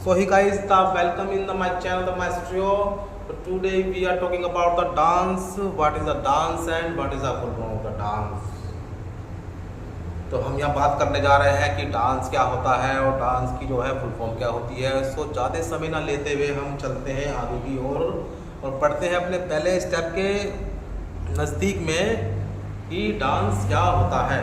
So hey guys, welcome in my channel, the Maestro. So today we are talking about the dance. What is the dance and what is the full form of the dance? तो हम यहाँ बात करने जा रहे हैं कि dance क्या होता है और डांस की जो है फुल फॉर्म क्या होती है। सो ज़्यादा समय ना लेते हुए हम चलते हैं आगे की ओर और पढ़ते हैं अपने पहले स्टेप के नज़दीक में कि डांस क्या होता है।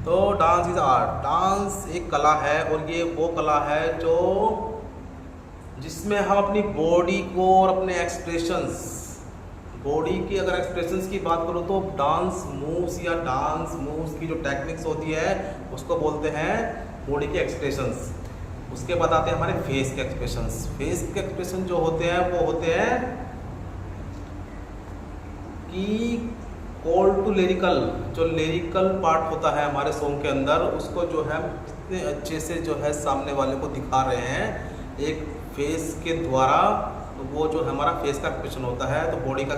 तो डांस इज़ आर्ट। डांस एक कला है और ये वो कला है जो जिसमें हम अपनी बॉडी को और अपने एक्सप्रेशंस, बॉडी की अगर एक्सप्रेशंस की बात करूँ तो डांस मूव्स या डांस मूव्स की जो टेक्निक्स होती है उसको बोलते हैं बॉडी के एक्सप्रेशंस। उसके बाद आते हैं हमारे फेस के एक्सप्रेशंस। फेस के एक्सप्रेशन जो होते हैं वो होते हैं कि कॉल टू लिरिकल, जो लिरिकल पार्ट होता है हमारे सॉन्ग के अंदर उसको जो है इतने अच्छे से जो है सामने वाले को दिखा रहे हैं एक फेस के द्वारा। तो वो जो हमारा फेस का एक्सप्रेशन होता है, तो बॉडी का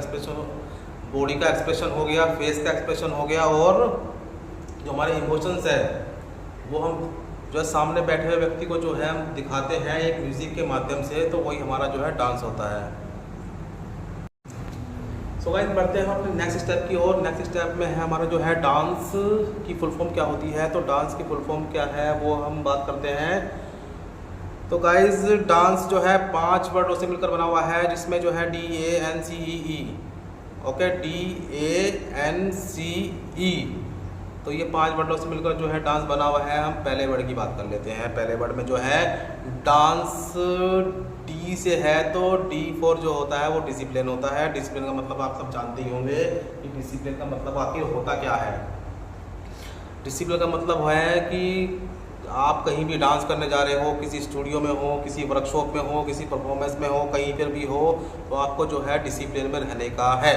एक्सप्रेशन हो गया, फेस का एक्सप्रेशन हो गया, और जो हमारे इमोशंस है वो हम जो है सामने बैठे हुए व्यक्ति को जो है हम दिखाते हैं एक म्यूज़िक के माध्यम से। तो वही हमारा जो है डांस होता है। सो गाइस बढ़ते हैं अपने नेक्स्ट स्टेप की ओर। नेक्स्ट स्टेप में है हमारा जो है डांस की फुल फॉर्म क्या होती है। तो डांस की फुल फॉर्म क्या है वो हम बात करते हैं। तो गाइस डांस जो है 5 वर्डों से मिलकर बना हुआ है, जिसमें जो है DANCE, ओके, DANCE। तो ये 5 वर्डों से मिलकर जो है डांस बना हुआ है। हम पहले वर्ड की बात कर लेते हैं। पहले वर्ड में जो है डांस D से है, तो D फॉर जो होता है वो डिसिप्लिन होता है। डिसिप्लिन का मतलब आप सब जानते ही होंगे कि डिसिप्लिन का मतलब आखिर होता क्या है। डिसिप्लिन का मतलब है कि आप कहीं भी डांस करने जा रहे हो, किसी स्टूडियो में हो, किसी वर्कशॉप में हो, किसी परफॉर्मेंस में हो, कहीं पर भी हो, तो आपको जो है डिसिप्लिन में रहने का है।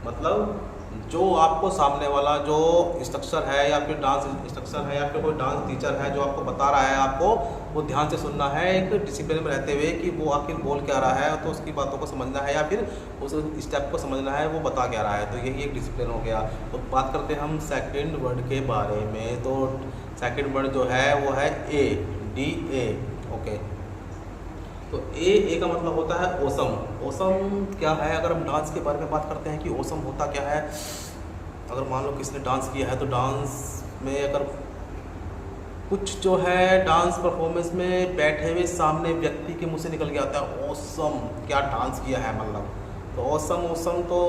मतलब जो आपको सामने वाला जो इंस्ट्रक्टर है या फिर डांस इंस्ट्रक्टर है या फिर कोई डांस टीचर है जो आपको बता रहा है, आपको वो ध्यान से सुनना है एक डिसिप्लिन में रहते हुए कि वो आखिर बोल क्या रहा है, तो उसकी बातों को समझना है या फिर उस स्टेप को समझना है वो बता क्या रहा है। तो यही एक डिसिप्लिन हो गया। तो बात करते हैं हम सेकंड वर्ड के बारे में। तो सेकंड वर्ड जो है वो है DA, ओके। तो ए का मतलब होता है ओसम। ओसम क्या है, अगर हम डांस के बारे में बात करते हैं कि ओसम होता क्या है। अगर मान लो किसने डांस किया है तो डांस में अगर कुछ जो है डांस परफॉर्मेंस में बैठे हुए सामने व्यक्ति के मुंह से निकल के आता है ओसम, क्या डांस किया है, मतलब तो ओसम तो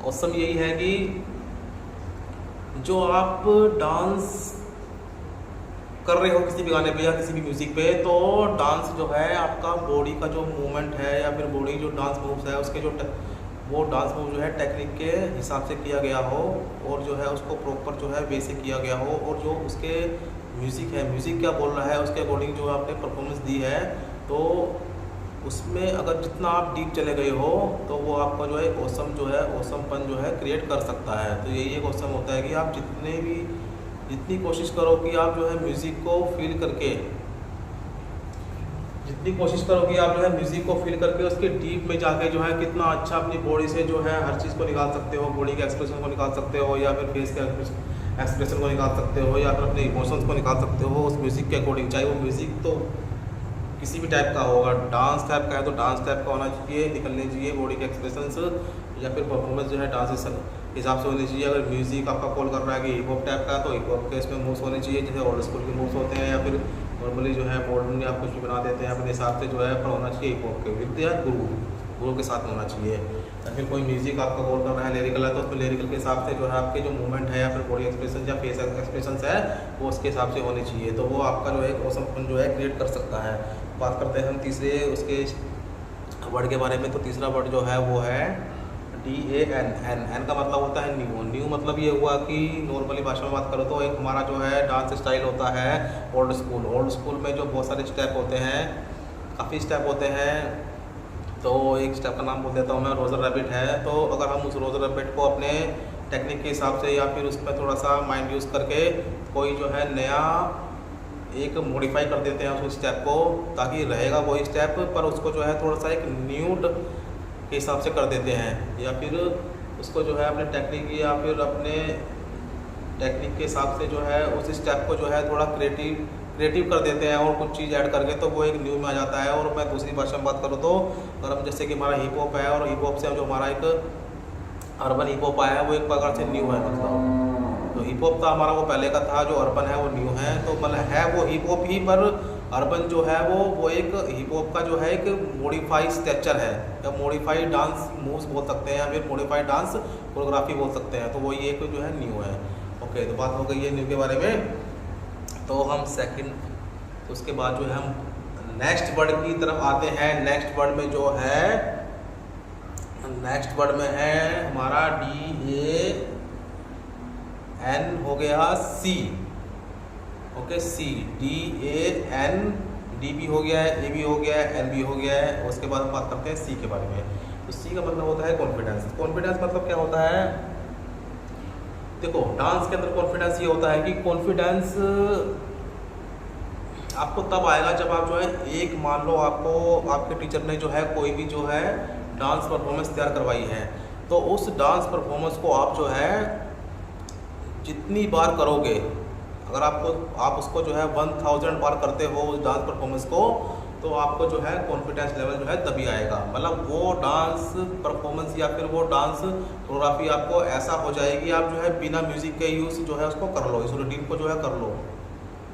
ओसम यही है कि जो आप डांस कर रहे हो किसी भी गाने पे या किसी भी म्यूज़िक पे, तो डांस जो है आपका बॉडी का जो मूवमेंट है या फिर बॉडी जो डांस मूव्स है उसके जो वो डांस मूव जो है टेक्निक के हिसाब से किया गया हो और जो है उसको प्रॉपर जो है वे से किया गया हो, और जो उसके म्यूज़िक है, म्यूज़िक क्या बोल रहा है उसके अकॉर्डिंग जो आपने परफॉर्मेंस दी है, तो उसमें अगर जितना आप डीप चले गए हो तो वो आपका जो है ओसम जो है ओसमपन जो है क्रिएट कर सकता है। तो यही एक ओसम होता है कि आप जितनी कोशिश करो कि आप जो है म्यूज़िक को फील करके, जितनी कोशिश करो कि आप जो है म्यूज़िक को फील करके उसके डीप में जाके जो है कितना अच्छा अपनी बॉडी से जो है हर चीज़ को निकाल सकते हो, बॉडी के एक्सप्रेशन को निकाल सकते हो या फिर फेस के एक्सप्रेशन को निकाल सकते हो या फिर अपने इमोशंस को निकाल सकते हो उस म्यूज़िक के अकॉर्डिंग। चाहे वो म्यूज़िक तो किसी भी टाइप का होगा, डांस टाइप का है तो डांस टाइप का होना चाहिए, निकलने चाहिए बॉडी के एक्सप्रेशंस, या फिर परफॉर्मेंस जो है डांस हिसाब से होनी चाहिए। अगर म्यूज़िक आपका कॉल कर रहा है कि हिप हॉप टाइप का, तो हिप हॉप के इसमें मूव्स होने चाहिए जैसे ओल्ड स्कूल के मूव्स होते हैं, या फिर नॉर्मली जो है मॉडर्न आप कुछ भी बना देते हैं अपने हिसाब से जो है पर होना चाहिए हिप हॉप के विद या गुरु के साथ होना चाहिए। या फिर कोई म्यूज़िक आपका कॉल कर रहा है लिरिकल है, तो उसमें लिरिकल के हिसाब से जो है आपके जो मूवमेंट है या फिर बॉडी एक्सप्रेशन या फेस एक्सप्रेशन है वो उसके हिसाब से होने चाहिए। तो वो आपका जो है ओसमपन जो है क्रिएट कर सकता है। बात करते हैं हम तीसरे उसके वर्ड के बारे में। तो तीसरा वर्ड जो है वो है DAN का मतलब होता है न्यू। मतलब ये हुआ कि नॉर्मली भाषा में बात करो तो एक हमारा जो है डांस स्टाइल होता है ओल्ड स्कूल। ओल्ड स्कूल में जो बहुत सारे स्टेप होते हैं, काफ़ी स्टेप होते हैं, तो एक स्टेप का नाम बोल देता हूँ मैं, रोज़र रैबिट है। तो अगर हम उस रोज़र रैबिट को अपने टेक्निक के हिसाब से या फिर उसमें थोड़ा सा माइंड यूज़ करके कोई जो है नया एक मॉडिफाई कर देते हैं उस स्टेप को, ताकि रहेगा वही स्टेप पर उसको जो है थोड़ा सा एक न्यूड के हिसाब से कर देते हैं, या फिर उसको जो है अपने टेक्निक या फिर अपने टेक्निक के हिसाब से जो है उस स्टेप को जो है थोड़ा क्रिएटिव कर देते हैं और कुछ चीज़ ऐड करके, तो वो एक न्यू में आ जाता है। और मैं दूसरी भाषा में बात करूँ तो अगर हम जैसे कि हमारा हिप हॉप है, और हिप हॉप से जो हमारा एक अर्बन हिप हॉप आया है, वो एक प्रकार से न्यू है। मतलब तो हिप हॉप था हमारा वो पहले का था, जो अर्बन है वो न्यू है। तो मतलब है वो हिप हॉप ही, पर अर्बन जो है वो एक हिप हॉप का जो है एक मॉडिफाइड स्ट्रक्चर है, या मॉडिफाइड डांस मूव्स बोल सकते हैं, या फिर मॉडिफाइड डांस कोरियोग्राफी बोल सकते हैं। तो वो ये एक जो है न्यू है। ओके, तो बात हो गई है न्यू के बारे में। तो हम सेकंड, तो उसके बाद जो है हम नेक्स्ट वर्ड की तरफ आते हैं। नेक्स्ट वर्ड में जो है, नेक्स्ट वर्ड में है हमारा DAN हो गया C। Okay, C DAN, D भी हो गया है, A भी हो गया है, N भी हो गया है। उसके बाद हम बात करते हैं C के बारे में। तो C का मतलब होता है कॉन्फिडेंस। कॉन्फिडेंस मतलब क्या होता है? देखो, डांस के अंदर कॉन्फिडेंस ये होता है कि कॉन्फिडेंस आपको तब आएगा जब आप जो है एक, मान लो आपको आपके टीचर ने जो है कोई भी जो है डांस परफॉर्मेंस तैयार करवाई है, तो उस डांस परफॉर्मेंस को आप जो है जितनी बार करोगे, अगर आप उसको जो है 1000 बार करते हो उस डांस परफॉर्मेंस को, तो आपको जो है कॉन्फिडेंस लेवल जो है तभी आएगा। मतलब वो डांस परफॉर्मेंस या फिर वो डांस कोरियोग्राफी आपको ऐसा हो जाएगी, आप जो है बिना म्यूज़िक के यूज़ जो है उसको कर लो, इस रूटीन को जो है कर लो,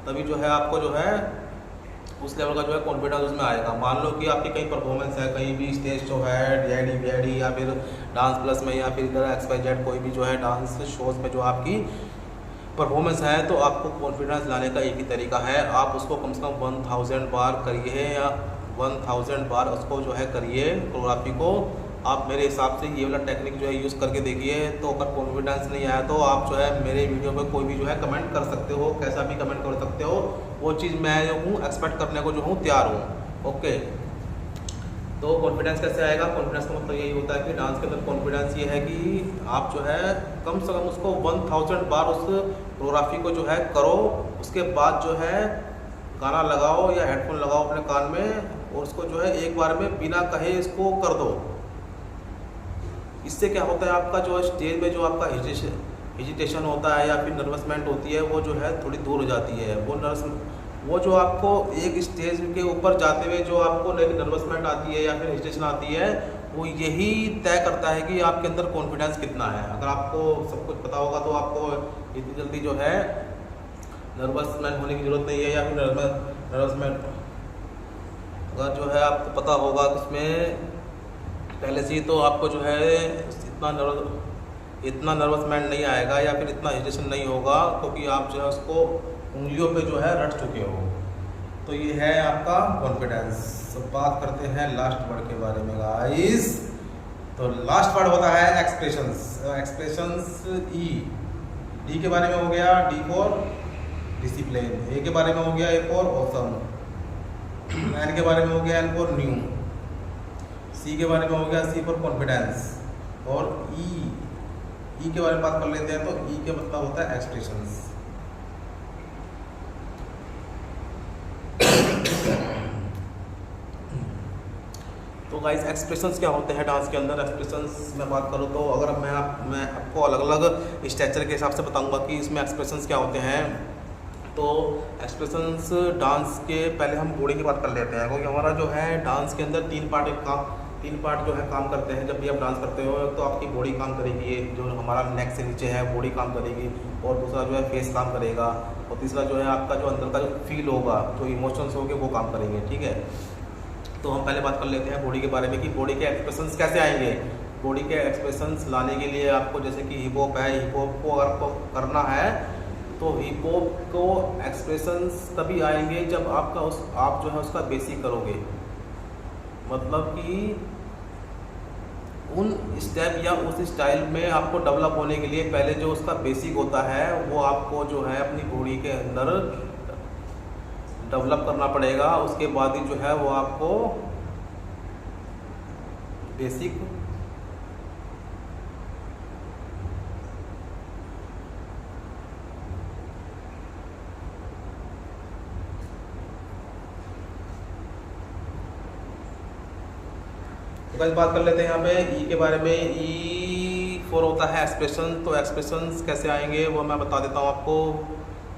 तभी जो है आपको जो है उस लेवल का जो है कॉन्फिडेंस उसमें आएगा। मान लो कि आपकी कहीं परफॉर्मेंस है, कहीं भी स्टेज शो है, DID VID या फिर डांस प्लस में, या फिर इधर XYZ कोई भी जो है डांस शोज़ में जो आपकी परफॉर्मेंस है, तो आपको कॉन्फिडेंस लाने का एक ही तरीका है, आप उसको कम से कम 1000 बार करिए, या 1000 बार उसको जो है करिए कोरियोग्राफी को। आप मेरे हिसाब से ये वाला टेक्निक जो है यूज़ करके देखिए। तो अगर कॉन्फिडेंस नहीं आया तो आप जो है मेरे वीडियो पे कोई भी जो है कमेंट कर सकते हो, कैसा भी कमेंट कर सकते हो, वो चीज़ मैं जो हूँ एक्सपेक्ट करने को जो हूँ तैयार हूँ। ओके, तो कॉन्फिडेंस कैसे आएगा? कॉन्फिडेंस का मतलब यही होता है कि डांस के अंदर कॉन्फिडेंस ये है कि आप जो है कम से कम उसको 1000 बार उस कोरियोग्राफी को जो है करो, उसके बाद जो है गाना लगाओ या हेडफोन लगाओ अपने कान में, और उसको जो है एक बार में बिना कहे इसको कर दो। इससे क्या होता है, आपका जो स्टेज में जो आपका हेजिटेशन होता है या फिर नर्वसमेंट होती है, वो जो है थोड़ी दूर हो जाती है। वो जो आपको एक स्टेज के ऊपर जाते हुए जो आपको नर्वसमेंट आती है या फिर हेजिटेशन आती है, वो यही तय करता है कि आपके अंदर कॉन्फिडेंस कितना है। अगर आपको सब कुछ पता होगा तो आपको इतनी जल्दी जो है नर्वसमेंट होने की ज़रूरत नहीं है, या फिर नर्वसमेंट अगर जो है आपको पता होगा उसमें पहले से ही, तो आपको जो है इतना नर्वसमेंट नहीं आएगा या फिर इतना हेजिटेशन नहीं होगा, क्योंकि आप जो है उसको उंगलियों पे जो है रट चुके हो। तो ये है आपका कॉन्फिडेंस। तो बात करते हैं लास्ट वर्ड के बारे में गाइस। तो लास्ट वर्ड होता है एक्सप्रेशंस। एक्सप्रेशंस D के बारे में हो गया, D फॉर डिसिप्लिन, A के बारे में हो गया, A फॉर ऑसम, N के बारे में हो गया, N फॉर न्यू, C के बारे में हो गया, C फॉर कॉन्फिडेंस, और E के बारे में बात कर लेते हैं। तो E के मतलब होता है एक्सप्रेशंस। तो गाइस, एक्सप्रेशंस क्या होते हैं डांस के अंदर? एक्सप्रेशंस में बात करूँ तो अगर मैं आपको अलग अलग स्ट्रक्चर के हिसाब से बताऊंगा कि इसमें एक्सप्रेशंस क्या होते हैं। तो एक्सप्रेशंस डांस के पहले हम बॉडी की बात कर लेते हैं, क्योंकि हमारा जो है डांस के अंदर तीन पार्ट जो है काम करते हैं। जब भी आप डांस करते हो तो आपकी बॉडी काम करेगी, जो हमारा नेक से नीचे है बॉडी काम करेगी, और दूसरा जो है फेस काम करेगा, और तीसरा जो है आपका जो अंदर का जो फील होगा, जो इमोशंस होंगे वो काम करेंगे। ठीक है, तो हम पहले बात कर लेते हैं बॉडी के बारे में कि बॉडी के एक्सप्रेशंस कैसे आएंगे। बॉडी के एक्सप्रेशंस लाने के लिए आपको, जैसे कि हिप हॉप है, हिप हॉप को अगर आपको करना है तो हिप हॉप को एक्सप्रेशंस तभी आएंगे जब आप जो है उसका बेसिक करोगे। मतलब कि उन स्टेप या उस स्टाइल में आपको डेवलप होने के लिए पहले जो उसका बेसिक होता है वो आपको जो है अपनी बॉडी के अंदर डेवलप करना पड़ेगा। उसके बाद ही जो है वो आपको बेसिक तो गाइस बात कर लेते हैं यहाँ पे ई के बारे में। ई बिफोर होता है एक्सप्रेशन। तो एक्सप्रेशंस कैसे आएंगे वो मैं बता देता हूँ आपको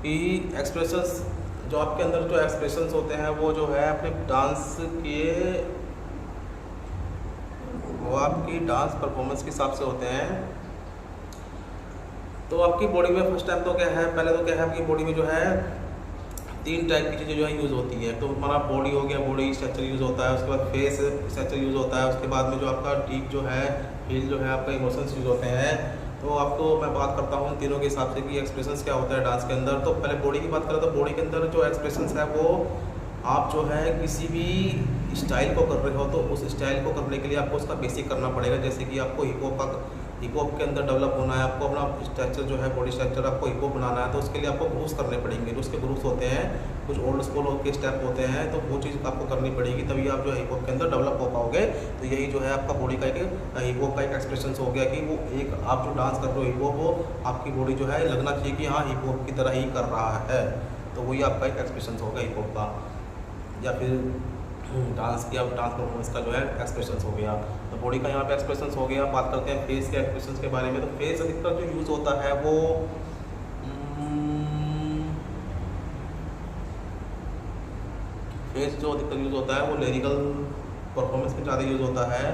कि एक्सप्रेशंस जो आपके अंदर जो एक्सप्रेशंस होते हैं वो जो है अपने डांस के वो आपकी डांस परफॉर्मेंस के हिसाब से होते हैं। तो आपकी बॉडी में फर्स्ट टाइम तो क्या है, पहले तो क्या है आपकी बॉडी में जो है 3 टाइप की चीज़ें जो है यूज़ होती है। तो हमारा बॉडी हो गया, बॉडी स्ट्रक्चर यूज़ होता है, उसके बाद फेस स्ट्रक्चर यूज़ होता है, उसके बाद में जो आपका डीप जो है फील जो है आपका इमोशंस यूज़ होते हैं। तो आपको मैं बात करता हूँ तीनों के हिसाब से कि एक्सप्रेशंस क्या होता है डांस के अंदर। तो पहले बॉडी की बात करें तो बॉडी के अंदर जो एक्सप्रेशंस है वो आप जो है किसी भी स्टाइल को कर रहे हो तो उस स्टाइल को करने के लिए आपको उसका बेसिक करना पड़ेगा। जैसे कि आपको हिप हॉप के अंदर डेवलप होना है, आपको अपना स्ट्रक्चर जो है बॉडी स्ट्रक्चर आपको हिप हॉप बनाना है, तो उसके लिए आपको ग्रूव्स करने पड़ेंगे। जो उसके ग्रूव्स होते हैं कुछ ओल्ड स्कूल के स्टेप होते हैं, तो वो चीज़ आपको करनी पड़ेगी, तभी आप जो है हिप हॉप के अंदर डेवलप हो पाओगे। तो यही जो है आपका बॉडी का एक हिप हॉप का एक एक्सप्रेशन हो गया कि वो एक आप जो डांस कर रहे हो हिप हॉप, वो आपकी बॉडी जो है लगना चाहिए कि हाँ हिप हॉप की तरह ही कर रहा है। तो वही आपका एक एक्सप्रेशन होगा हिप हॉप का, या फिर डांस किया डांस परफॉर्मेंस का जो है एक्सप्रेशंस हो गया। तो बॉडी का यहाँ पे एक्सप्रेशंस हो गया। बात करते हैं फेस के एक्सप्रेशंस के बारे में। तो फेस अधिकतर जो यूज़ होता है वो फेस जो अधिकतर यूज़ होता है वो लिरिकल परफॉर्मेंस में ज़्यादा यूज़ होता है।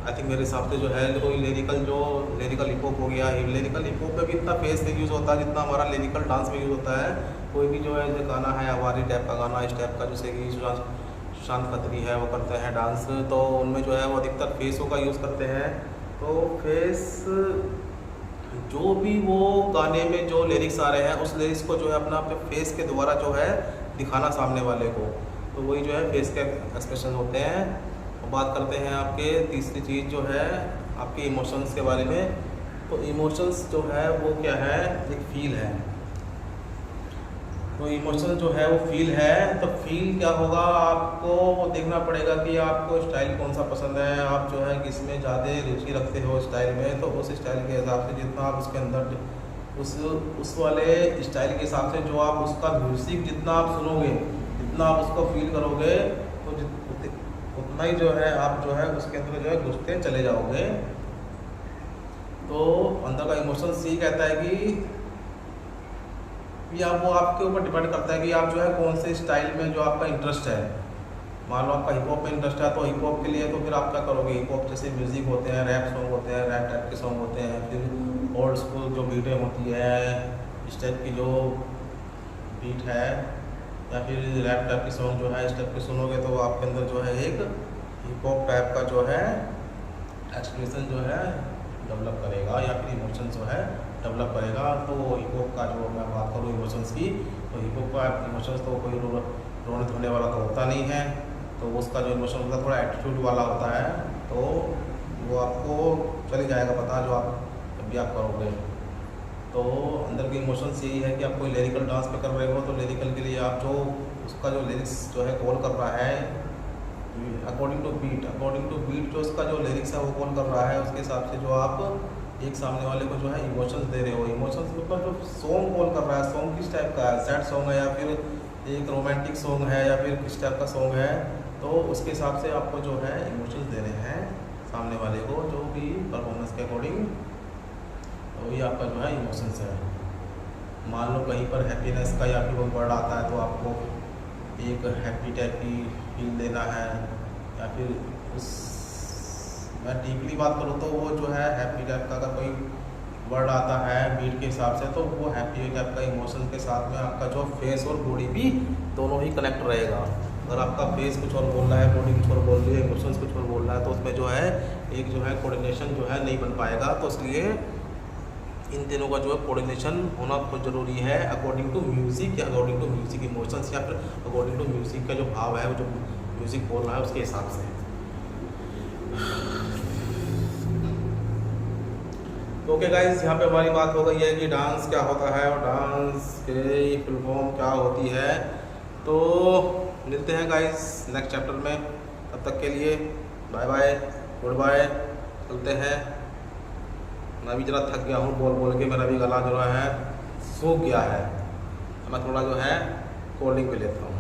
आई थिंक मेरे हिसाब से जो है कोई लिरिकल हिप हॉप हो गया, लिरिकल हिप हॉप में भी इतना फेस नहीं यूज़ होता जितना हमारा लिरिकल डांस में यूज़ होता है। कोई भी जो है जैसे गाना है आवारी टाइप का गाना, इस टाइप का जैसे कि सुशांत खत्री है वो करते हैं डांस, तो उनमें जो है वो अधिकतर फेसों का यूज़ करते हैं। तो फेस जो भी वो गाने में जो लिरिक्स आ रहे हैं उस लिरिक्स को जो है अपना फेस के द्वारा जो है दिखाना सामने वाले को, तो वही जो है फेस के एक्सप्रेशन होते हैं। और बात करते हैं आपके तीसरी चीज़ जो है आपके इमोशंस के बारे में। तो इमोशंस जो है वो क्या है, एक फील है। तो इमोशन जो है वो फील है। तो फील क्या होगा, आपको देखना पड़ेगा कि आपको स्टाइल कौन सा पसंद है, आप जो है किस में ज़्यादा रुचि रखते हो स्टाइल में, तो उस स्टाइल के हिसाब से जितना आप उसके अंदर उस वाले स्टाइल के हिसाब से जो आप उसका म्यूज़िक जितना आप सुनोगे, जितना आप उसको फील करोगे, तो उतना ही जो है आप जो है उसके अंदर जो है घुसते चले जाओगे। तो अंदर का इमोशंस ये कहता है कि या वो आपके ऊपर डिपेंड करता है कि आप जो है कौन से स्टाइल में जो आपका इंटरेस्ट है। मान लो आपका हिप हॉप में इंटरेस्ट है तो हिप हॉप के लिए तो फिर आप क्या करोगे, हिप हॉप जैसे म्यूज़िक होते हैं, रैप सॉन्ग होते हैं, रैप टाइप के सॉन्ग होते हैं, फिर ओल्ड स्कूल जो बीटें होती है, इस टाइप की जो बीट है, या फिर रैप टाइप की सॉन्ग जो है इस टाइप के सुनोगे तो आपके अंदर जो है एक हिप हॉप टाइप का जो है एक्सप्रेशन जो है डेवलप करेगा, या फिर इमोशन जो है डेवलप करेगा। तो हिप हॉप का जो मैं बात करूँ इमोशंस की, तो हिप हॉप का इमोशंस तो कोई रोने धोने वाला तो होता नहीं है, तो उसका जो इमोशन होता है थोड़ा एटीट्यूड वाला होता है, तो वो आपको चल जाएगा पता जो आप जब भी आप करोगे। तो अंदर के इमोशंस यही है कि आप कोई लिरिकल डांस पे कर रहे हो तो लिरिकल के लिए आप जो उसका जो लिरिक्स जो है कॉल कर रहा है अकॉर्डिंग टू बीट जो उसका जो लिरिक्स है वो कॉल कर रहा है, उसके हिसाब से जो आप एक सामने वाले को जो है इमोशंस दे रहे हो। इमोशंस मतलब जो सॉन्ग कॉल कर रहा है, सॉन्ग किस टाइप का है, सैड सॉन्ग है या फिर एक रोमांटिक सॉन्ग है या फिर किस टाइप का सॉन्ग है, तो उसके हिसाब से आपको जो है इमोशंस देने हैं सामने वाले को जो भी परफॉर्मेंस के अकॉर्डिंग, तो वही आपका जो है इमोशंस है। मान लो कहीं पर हैप्पीनेस का या फिर कोई वर्ड आता है तो आपको एक हैप्पी टाइप की फील देना है, या फिर उस मैं डीपली बात करूँ तो वो जो है हैप्पी टाइप का अगर कोई वर्ड आता है बीट के हिसाब से तो वो हैप्पी टाइप का इमोशन के साथ में आपका जो फेस और बॉडी भी दोनों ही कनेक्ट रहेगा। अगर आपका फेस कुछ और बोल रहा है, बॉडी कुछ और बोल रही है, इमोशंस कुछ और बोल रहा है, तो उसमें जो है एक जो है कोऑर्डिनेशन जो है नहीं बन पाएगा। तो इसलिए इन तीनों का जो है कोऑर्डिनेशन होना बहुत ज़रूरी है अकॉर्डिंग टू म्यूज़िक, या अकॉर्डिंग टू म्यूज़िक इमोशंस, या फिर अकॉर्डिंग टू म्यूज़िक का जो भाव है वो जो म्यूज़िक बोल रहा है उसके हिसाब से। तो ओके गाइस, यहाँ पे हमारी बात हो गई है कि डांस क्या होता है और डांस के फुल फॉर्म क्या होती है। तो मिलते हैं गाइस नेक्स्ट चैप्टर में, तब तक के लिए बाय बाय, गुड बाय, चलते हैं। मैं भी ज़रा थक गया हूँ बोल बोल के, मेरा भी गला जो है सूख गया है, मैं थोड़ा जो है कोल्ड ड्रिंक पी लेता हूँ।